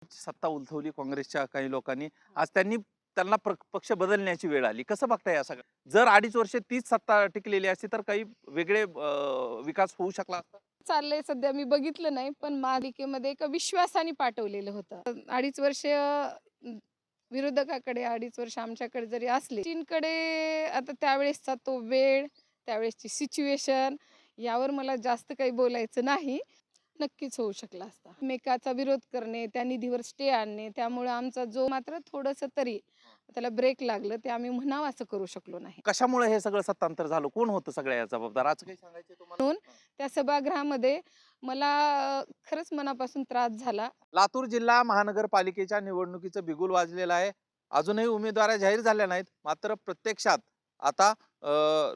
सत्ता उलथवली काँग्रेसच्या काही लोकांनी. आज त्यांना पक्ष बदलण्याची वेळ आली. कसं बघताय या सगळं? जर 2.5 वर्ष तीच सत्ता टिकलेली असती तर काही वेगळे विकास होऊ शकला असता? चाललंय सध्या मी बघितलं नाही, पण महापालिकेमध्ये एका विश्वासाने पाठवलेलं होतं. 2.5 वर्ष विरोधकाकडे, 2.5 वर्ष आमच्याकडे जरी असले, चीनकडे आता त्यावेळेसचा तो वेळ, त्यावेळेसची सिच्युएशन यावर मला जास्त काही बोलायचं नाही. नक्कीच होऊ शकला असता. एकमेकाचा विरोध करणे, त्या निधीवर स्टे आणणे, त्यामुळे आमचा जो मात्र थोडंसं तरी त्याला ब्रेक लागलं, ते आम्ही म्हणावं असं करू शकलो नाही. कशामुळे हे सगळं सत्तांतर झालं? कोण होतं सगळ्या जबाबदार? आज काही सांगायचं तुम्हाला? म्हणून त्या सभागृहामध्ये मला खरंच मनापासून त्रास झाला. लातूर जिल्हा महानगरपालिकेच्या निवडणुकीचं बिगुल वाजलेलं आहे. अजूनही उमेदवार जाहीर झाल्या नाहीत. मात्र प्रत्यक्षात आता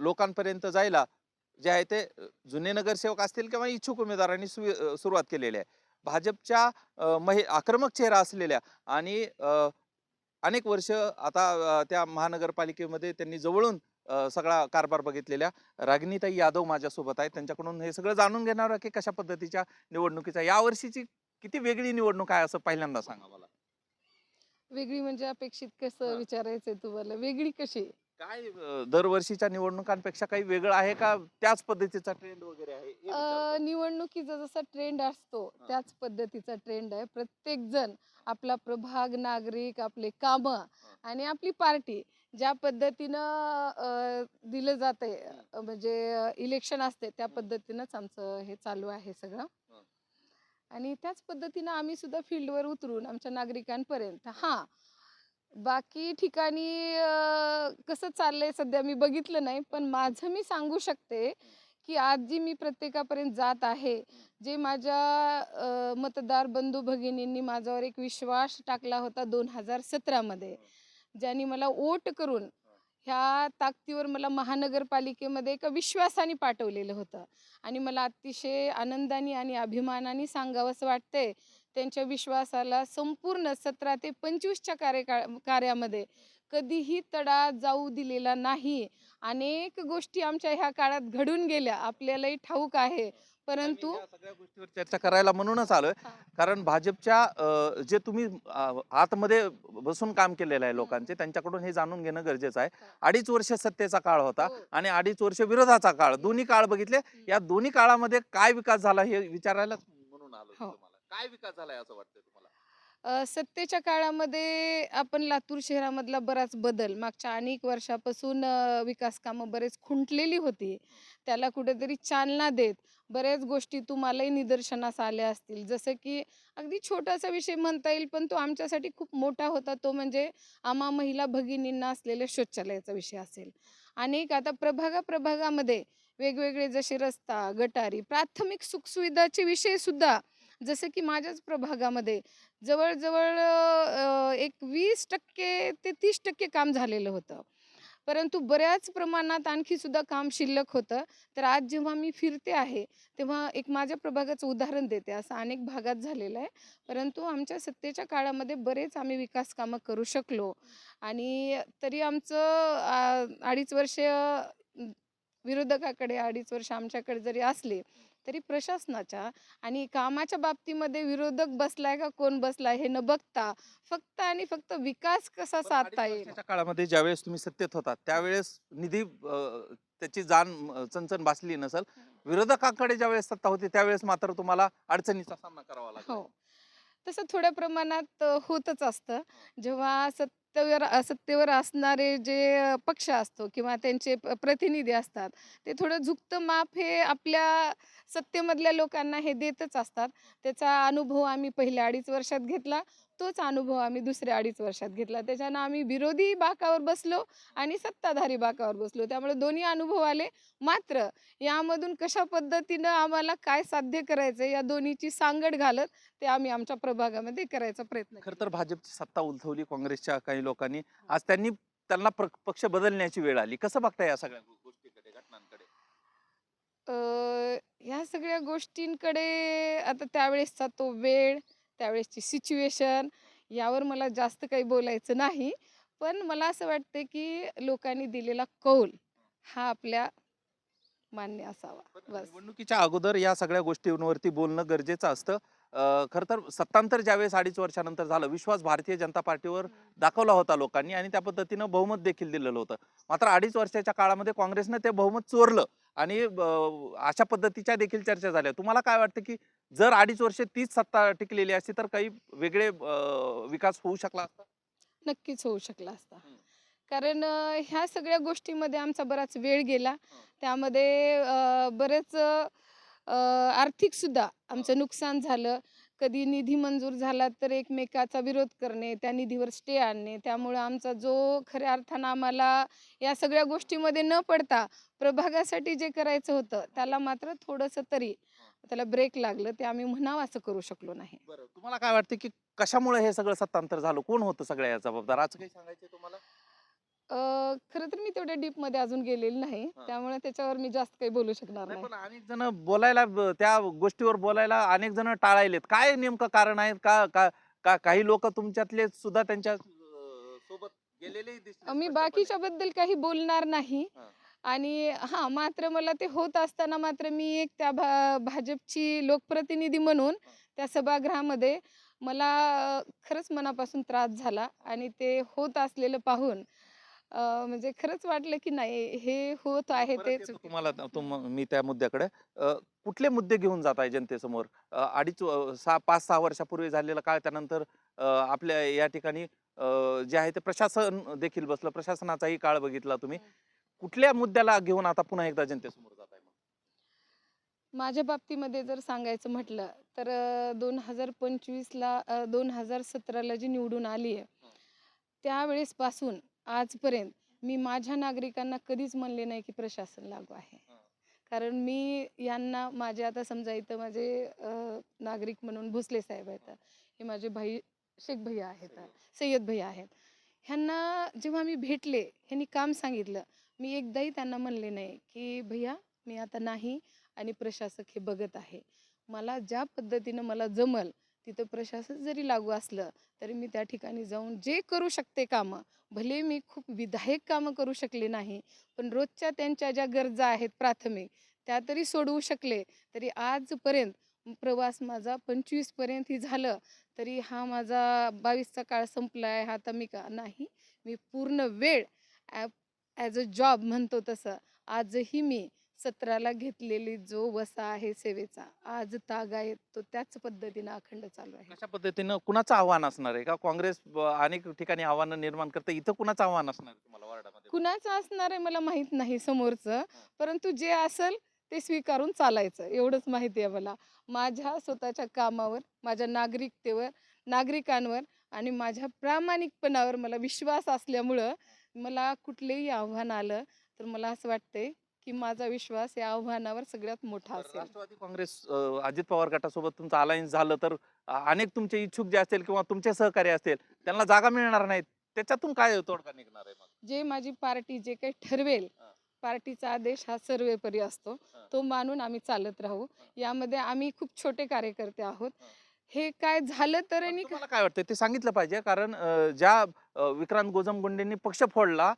लोकांपर्यंत जायला जे आहे ते जुने नगरसेवक असतील किंवा इच्छुक उमेदवारांनी सुरुवात केलेली आहे. भाजपच्या आक्रमक चेहरा असलेल्या आणि अनेक वर्ष आता त्या महानगरपालिकेमध्ये त्यांनी जवळून सगळा कारभार बघितलेल्या रागिणीताई यादव माझ्यासोबत आहेत. त्यांच्याकडून हे सगळं जाणून घेणार आहे की कशा पद्धतीच्या निवडणुकीचा यावर्षीची किती वेगळी निवडणूक आहे असं पहिल्यांदा सांगा मला. वेगळी म्हणजे अपेक्षित कसं हां. विचारायचंय तुम्हाला? वेगळी कशी? काय दरवर्षीच्या निवडणुकांपेक्षा काही वेगळं आहे का त्याच पद्धतीचा ट्रेंड वगैरे आहे हे विचारतोय. निवडणुकीचा जसा ट्रेंड असतो त्याच पद्धतीचा ट्रेंड आहे. प्रत्येक जण आपला प्रभाग, नागरिक, आपले कामं आणि आपली पार्टी ज्या पद्धतीनं दिलं जातंय, म्हणजे इलेक्शन असते त्या पद्धतीनंच आमचं हे चालू आहे सगळं. आणि त्याच पद्धतीनं आम्ही सुद्धा फील्डवर उतरून आमच्या नागरिकांपर्यंत बाकी ठिकाणी कसं चाललंय सध्या मी बघितलं नाही, पण माझं मी सांगू शकते की आज जी मी प्रत्येकापर्यंत जात आहे, जे माझ्या मतदार बंधू भगिनींनी माझ्यावर एक विश्वास टाकला होता 2017 मध्ये, ज्यांनी मला वोट करून ह्या ताकदीवर मला महानगरपालिकेमध्ये एका विश्वासाने पाठवलेलं होतं. आणि मला अतिशय आनंदाने आणि अभिमानाने सांगावंसं वाटतंय, त्यांच्या विश्वासाला संपूर्ण 17 ते 25च्या कार्यामध्ये कधीही तडा जाऊ दिलेला नाही. अनेक गोष्टी आमच्या ह्या काळात घडून गेल्या, आपल्यालाही ठाऊक आहे. परंतु या सगळ्या गोष्टीवर चर्चा करायला म्हणूनच आलोय. कारण भाजपच्या जे तुम्ही आतमध्ये बसून काम केलेलं आहे लोकांचे त्यांच्याकडून हे जाणून घेणं गरजेचं आहे. 2.5 वर्ष सत्तेचा काळ होता आणि 2.5 वर्ष विरोधाचा काळ, दोन्ही काळ बघितले. या दोन्ही काळामध्ये काय विकास झाला हे विचारायलाच म्हणून आलो तुम्हाला. काय विकास झालाय असं वाटतंय तुम्हाला? सत्तेच्या काळामध्ये आपण लातूर शहरामधला बराच बदल मागच्या अनेक वर्षापासून विकास कामं बरेच खुंटलेली होती. त्याला कुठेतरी चालना देत बऱ्याच गोष्टी तुम्हालाही निदर्शनास आल्या असतील. जसं की अगदी छोटासा विषय म्हणता येईल, पण तो आमच्यासाठी खूप मोठा होता. तो म्हणजे आम्हा महिला भगिनींना असलेल्या शौचालयाचा विषय असेल. अनेक आता प्रभागामध्ये वेगवेगळे जसे रस्ता, गटारी, प्राथमिक सुखसुविधाचे विषय सुद्धा, जसं की माझ्याच प्रभागामध्ये जवळ-जवळ एक 20% ते 30% काम झालेलं होतं. परंतु बऱ्याच प्रमाणात आणखी सुद्धा काम शिल्लक होतं. तर आज जेव्हा मी फिरते आहे, तेव्हा एक माझ्या प्रभागाचं उदाहरण देते. असं अनेक भागात झालेलं आहे. परंतु आमच्या सत्तेच्या काळामध्ये बरेच आम्ही विकास कामं करू शकलो. आणि तरी आमचं 2.5 वर्ष विरोधकाकडे, 2.5 वर्ष आमच्याकडे जरी असले, तरी प्रशासनाच्या आणि कामाच्या बाबतीमध्ये विरोधक बसलाय का कोण बसलाय हे न बघता फक्त आणि फक्त विकास कसा पण 2.5 साधता येईल. वर्षाच्या काळामध्ये ज्यावेळेस तुम्ही सत्तेत होता त्यावेळेस निधी त्याची जाण चणचण भासली नसेल. विरोधकांकडे ज्यावेळेस सत्ता होती त्यावेळेस मात्र तुम्हाला अडचणीचा सामना करावा लागला. हो. तसं थोड्या प्रमाणात होतच असतं. जेव्हा सत्तेवर असणारे जे पक्ष असतो किंवा त्यांचे प्रतिनिधी असतात, ते थोडं झुकतं माप हे आपल्या सत्तेमधल्या लोकांना हे देतच असतात. त्याचा अनुभव आम्ही पहिल्या 2.5 वर्षात घेतला. तोच अनुभव आम्ही दुसऱ्या 2.5 वर्षात घेतला. त्याच्यानं आम्ही विरोधी बाकावर बसलो आणि सत्ताधारी बाकावर बसलो. त्यामुळे दोन्ही अनुभव आले. मात्र यामधून कशा पद्धतीनं आम्हाला काय साध्य करायचं या दोन्हीची सांगड घालत ते आम्ही आमच्या प्रभागामध्ये करायचा प्रयत्न खर केला. तर भाजपची सत्ता उलथवली काँग्रेसच्या काही लोकांनी. आज त्यांना पक्ष बदलण्याची वेळ आली. कसं बघताय या सगळ्या गोष्टीकडे, घटनांकडे? अ, ह्या सगळ्या गोष्टींकडे आता त्यावेळेसचा तो वेळ, त्यावेळेसची सिच्युएशन यावर मला जास्त काही बोलायचं नाही. पण मला असं वाटतं की लोकांनी दिलेला कौल हा आपल्या मान्य असावा. पण बस. निवडणुकीच्या अगोदर या सगळ्या गोष्टींवरती बोलणं गरजेचं असतं. खरं तर सत्तांतर ज्यावेळेस 2.5 वर्षानंतर झालं, विश्वास भारतीय जनता पार्टीवर दाखवला होता लोकांनी आणि त्या पद्धतीनं बहुमत देखील दिलेलं होतं. मात्र 2.5 वर्षाच्या काळामध्ये काँग्रेसनं ते बहुमत चोरलं आणि अशा पद्धतीच्या देखील चर्चा झाल्या. तुम्हाला काय वाटतं, की जर 2.5 वर्ष तीच सत्ता टिकलेली असती तर काही वेगळे विकास होऊ शकला असता? नक्कीच होऊ शकला असता. हं. कारण ह्या सगळ्या गोष्टींमध्ये आमचा बराच वेळ गेला. त्यामध्ये बरेच आर्थिक सुद्धा आमचं नुकसान झालं. कधी निधी मंजूर झाला तर एकमेकाचा विरोध करणे, त्या निधीवर स्टे आणणे. त्यामुळं आमचा जो खऱ्या अर्थानं आम्हाला या सगळ्या गोष्टीमध्ये न पडता प्रभागासाठी जे करायचं होतं, त्याला मात्र थोडंसं तरी त्याला ब्रेक लागलं. ते आम्ही म्हणावं असं करू शकलो नाही. बरं, तुम्हाला काय वाटतं, की कशामुळे हे सगळं सत्तांतर झालं? कोण होतं सगळ्या या जबाबदार? असं काही सांगायचंय तुम्हाला? अ, खरं तर मी तेवढ्या डीपमध्ये अजून गेलेली नाही. त्यामुळे त्याच्यावर मी जास्त काही बोलू शकणार नाही, नाही. पण अनेक जण बोलायला त्या गोष्टीवर बोलायला अनेक जण टाळायलेत. काय नेमकं कारण आहे? का का का काही लोक तुमच्यातले सुद्धा त्यांच्या सोबत गेलेलेही दिसले मी स्पष्टपणे. बाकीच्याबद्दल काही बोलणार नाही. हां, आणि हां, मात्र मला ते होत असताना मात्र मी एक त्या भाजपची लोकप्रतिनिधी म्हणून हां. त्या सभागृहामध्ये मला खरंच मनापासून त्रास झाला आणि ते होत असलेलं पाहून म्हणजे खरंच वाटलं की नाही हे होत मी आहे परत ते येतो चुकीचं तुम्हाला आहे. मी त्या मुद्द्याकडे. कुठले मुद्दे घेऊन जात आहे जनतेसमोर? 5-6 वर्षापूर्वी झालेला काळ, त्यानंतर आपल्या या ठिकाणी जे आहे ते प्रशासन देखील बसलं. प्रशासनाचाही काळ बघितला तुम्ही. हं. कुठल्या मुद्द्याला घेऊन आता पुन्हा एकदा जनतेसमोर जात आहे मग? माझ्या बाबतीमध्ये जर सांगायचं म्हटलं तर 2025ला 2017ला जी निवडून आली आहे, हं, त्यावेळेसपासून आजपर्यंत मी माझ्या नागरिकांना कधीच म्हणले नाही की प्रशासन लागू आहे. हं, कारण मी यांना माझे आता समजा इथं माझे नागरिक म्हणून भोसले साहेब आहेत. हे माझे भाई शेख भैया आहेत, सय्यद भैया आहेत. ह्यांना जेव्हा मी भेटले, ह्यांनी काम सांगितलं. मी एकदाही त्यांना म्हणले नाही की भैया मी आता नाही आणि प्रशासक हे बघत आहे. मला ज्या पद्धतीनं मला जमल तिथं प्रशासक जरी लागू असलं तरी मी त्या ठिकाणी जाऊन जे करू शकते कामं, भले मी खूप विधायक कामं करू शकले नाही, पण रोजच्या त्यांच्या ज्या गरजा आहेत प्राथमिक, त्या तरी सोडवू शकले. तरी आजपर्यंत प्रवास माझा 25 पर्यंतही झालं, तरी हा माझा 22चा काळ संपला आहे. आता मी का नाही, मी पूर्ण वेळ ॲज अ जॉब म्हणतो तसं, आजही मी 17ला घेतलेली जो वसा आहे सेवेचा, आज तागायत तो त्याच पद्धतीनं अखंड चालू आहे. कशा पद्धतीनं कुणाचं आव्हान असणार आहे? का काँग्रेस अनेक ठिकाणी आव्हानं निर्माण करते, इथं कुणाचं आव्हान असणार आहे तुम्हाला वार्डामध्ये? कुणाचं असणार आहे मला माहीत नाही समोरचं, हं, परंतु जे असेल ते स्वीकारून चालायचं एवढंच माहिती आहे मला. माझ्या स्वतःच्या कामावर, माझ्या नागरिकतेवर, नागरिकांवर आणि माझ्या प्रामाणिकपणावर मला विश्वास असल्यामुळं मला कुठलंही आव्हान आलं, तर मला असं वाटतंय, की माझा विश्वास या आव्हानावर सगळ्यात मोठा बरं, असेल. राष्ट्रवादी काँग्रेस अजित पवार गटासोबत तुमचं अलायन्स झालं तर अनेक तुमचे इच्छुक जे असतील किंवा तुमचे सहकारी असतील त्यांना जागा मिळणार नाहीत. त्याच्यातून काय तोडगा निघणार आहे मग? जे माझी पार्टी जे काही ठरवेल, हां, पार्टीचा आदेश हा सर्वेपरी असतो. हां, तो मानून आम्ही चालत राहू. हां, यामध्ये आम्ही खूप छोटे कार्यकर्ते आहोत. हां. हे काय झालं तर पण आणि तुम्हाला काय वाटतं ते सांगितलं पाहिजे, कारण ज्या विक्रांत गोजमगुंडेंनी पक्ष फोडला,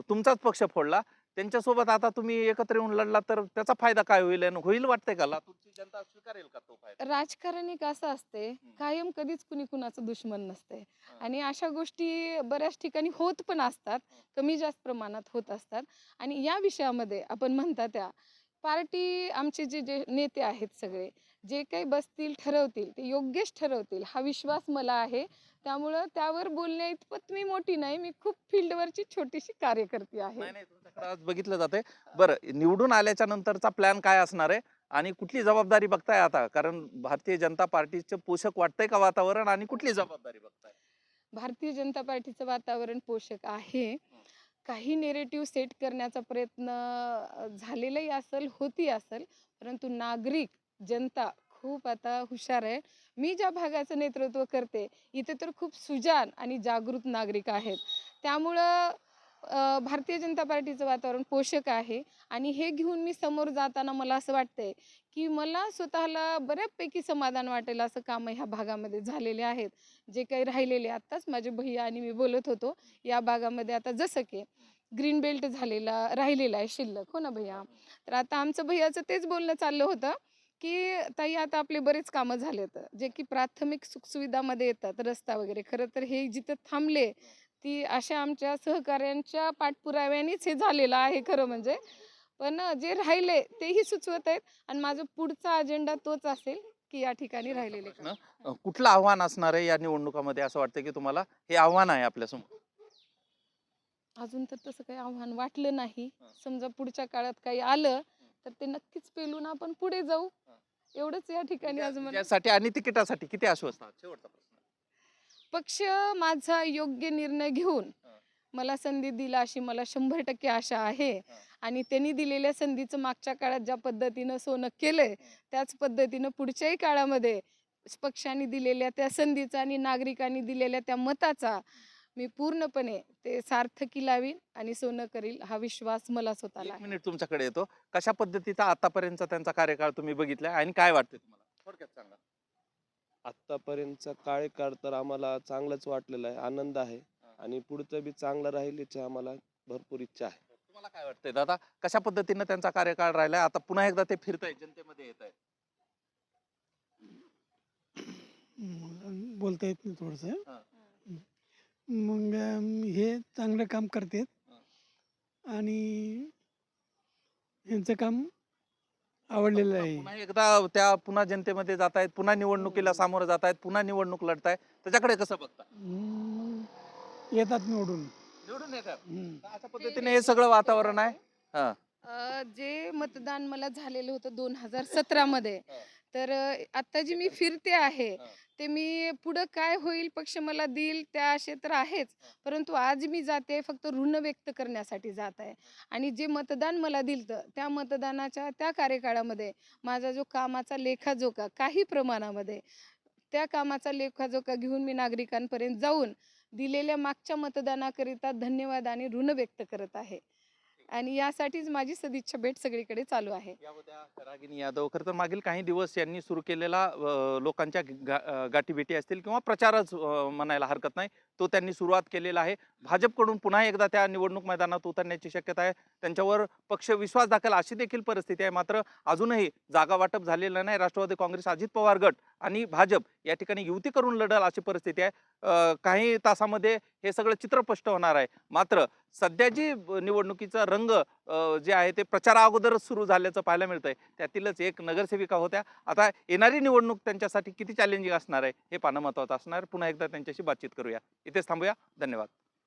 तुमचाच पक्ष फोडला, त्यांच्यासोबत आता तुम्ही एकत्र येऊन लढला तर त्याचा फायदा काय होईल आणि होईल वाटतंय का? लातूरची जनता स्वीकारेल का तो फायदा? राजकारण एक असं असते, हं, कायम कधीच कुणी कुणाचं दुश्मन नसते. हां, आणि अशा गोष्टी बऱ्याच ठिकाणी होत पण असतात, हां, कमी जास्त प्रमाणात होत असतात. आणि या विषयामध्ये आपण म्हणता त्या पार्टी आमचे जे जे नेते आहेत सगळे, जे काही बसतील ठरवतील ते योग्यच ठरवतील हा विश्वास मला आहे. त्यामुळं त्यावर बोलण्या इतपत मी मोठी नाही, मी खूप फील्डवरची छोटीशी कार्यकर्ती आहे. नाही, नाही, तुमच्याकडे आज बघितलं जातंय. बरं, निवडून आल्याच्या नंतरचा प्लॅन काय असणार आहे आणि कुठली जबाबदारी बघताय आता? कारण भारतीय जनता पार्टीचं पोषक वाटतंय का वातावरण आणि कुठली जबाबदारी बघताय? भारतीय जनता पार्टीचं वातावरण पोषक आहे. हं, काही नेरेटिव्ह सेट करण्याचा प्रयत्न झालेलाही असेल, होती असेल, परंतु नागरिक, जनता खूप आता हुशार आहे. मी ज्या भागाचं नेतृत्व करते, इथे तर खूप सुजाण आणि जागृत नागरिक आहेत. त्यामुळं भारतीय जनता पार्टीचं वातावरण पोषक आहे आणि हे घेऊन मी समोर जाताना मला असं वाटतंय, की मला स्वतःला बऱ्यापैकी समाधान वाटेल असं कामं ह्या भागामध्ये झालेले आहेत. जे काही राहिलेले आत्ताच माझे भैया आणि मी बोलत होतो, या भागामध्ये आता जसं की ग्रीन बेल्ट झालेला राहिलेला आहे शिल्लक. हो ना भैया? हं, तर आता आमचं भैयाचं तेच बोलणं चाललं होतं, की ताई आता आपले बरेच कामं झालेत जे की प्राथमिक सुखसुविधामध्ये येतात, रस्ता वगैरे. खरं तर हे जिथं थांबले ती अशा आमच्या सहकाऱ्यांच्या पाठपुराव्यानेच हे झालेलं आहे खरं म्हणजे. पण जे राहिले तेही सुचवत आहेत आणि माझं पुढचा अजेंडा तोच असेल की या ठिकाणी शेवटचा राहिलेले प्रश्न, काम. कुठलं आव्हान असणार आहे या निवडणुकामध्ये असं वाटतं की तुम्हाला हे आव्हान आहे आपल्यासमोर? अजून तर तसं काही आव्हान वाटलं नाही. हं. समजा पुढच्या काळात काही आलं तर ते नक्कीच पेलून आपण पुढे जाऊ. एवढंच या ठिकाणी आज मला विजयासाठी आणि तिकिटासाठी किती आश्वस्त आहात? शेवटचा प्रश्न. पक्ष माझा योग्य निर्णय घेऊन हं. मला संधी दिला अशी मला 100% आशा आहे. हं. आणि त्यांनी दिलेल्या संधीचं मागच्या काळात ज्या पद्धतीनं सोनं केलंय त्याच पद्धतीनं पुढच्याही काळामध्ये पक्षांनी दिलेल्या त्या संधीचा आणि नागरिकांनी दिलेल्या त्या मताचा मी पूर्णपणे ते सार्थकी लावीन आणि सोनं करील हा विश्वास मला स्वतःला एक आहे. मिनिट तुमच्याकडे येतो. कशा पद्धतीचा आतापर्यंतचा त्यांचा कार्यकाळ तुम्ही बघितलाय आणि काय वाटते तुम्हाला? थोडक्यात सांगा. आत्तापर्यंतचा कार्यकाळ तर आम्हाला चांगलंच वाटलेला आहे, आनंद आहे आणि पुढचं बी चांगलं राहील याची आम्हाला भरपूर इच्छा आहे. तुम्हाला काय वाटतंय दादा? कशा पद्धतीने त्यांचा कार्यकाळ राहिलाय? आता पुन्हा एकदा ते फिरताय, जनतेमध्ये येत आहे. बोलता येत नाही थोडंसं. हां. मग हे चांगलं काम करतात आणि यांचं काम आवडलेलं आहे. पुन्हा एकदा त्या पुन्हा जनतेमध्ये जात आहेत, पुन्हा निवडणुकीला सामोरं जात आहेत, पुन्हा निवडणूक लढताय. त्याच्याकडे कसं बघता? येतात निवडून. निवडून येतात. हम्म. अशा पद्धतीने हे सगळं वातावरण आहे. हा. जे मतदान मला झालेलं होतं 2017 मध्ये हं. तर आता जी मी फिरते आहे हं. ते मी पुढं काय होईल पक्ष मला देईल त्या आशे तर आहेच. परंतु आज मी जाते फक्त ऋण व्यक्त करण्यासाठी जात आहे आणि जे मतदान मला दिलं त्या मतदानाच्या त्या कार्यकाळामध्ये माझा जो कामाचा लेखाजोखा काही प्रमाणामध्ये त्या कामाचा लेखाजोखा घेऊन मी नागरिकांपर्यंत जाऊन दिलेल्या मागच्या मतदानाकरिता धन्यवाद आणि ऋण व्यक्त करत आहे आणि यासाठीच माझी सदिच्छा भेट सगळीकडे चालू आहे. या होत्या रागिनी यादव. खरं तर मागील काही दिवस यांनी सुरू केलेला लोकांच्या गाठीभेटी असतील किंवा प्रचारच म्हणायला हरकत नाही, तो त्यांनी सुरुवात केलेला आहे. भाजपकडून पुन्हा एकदा त्या निवडणूक मैदानात उतरण्याची शक्यता आहे. त्यांच्यावर पक्ष विश्वास दाखल अशी देखील परिस्थिती आहे. मात्र अजूनही जागा वाटप झालेलं नाही. राष्ट्रवादी काँग्रेस, अजित पवार गट आणि भाजप या ठिकाणी युती करून लढल अशी परिस्थिती आहे. काही तासामध्ये हे सगळं चित्र स्पष्ट होणार आहे. मात्र सध्या जी निवडणुकीचा रंग जे आहे ते प्रचारा अगोदरच सुरू झाल्याचं पाहायला मिळतंय. त्यातीलच एक नगरसेविका होत्या. आता येणारी निवडणूक त्यांच्यासाठी किती चॅलेंजिंग असणार आहे हे पाहणं महत्त्वाचं असणार. पुन्हा एकदा त्यांच्याशी बातचीत करूया. इथेच थांबूया. धन्यवाद.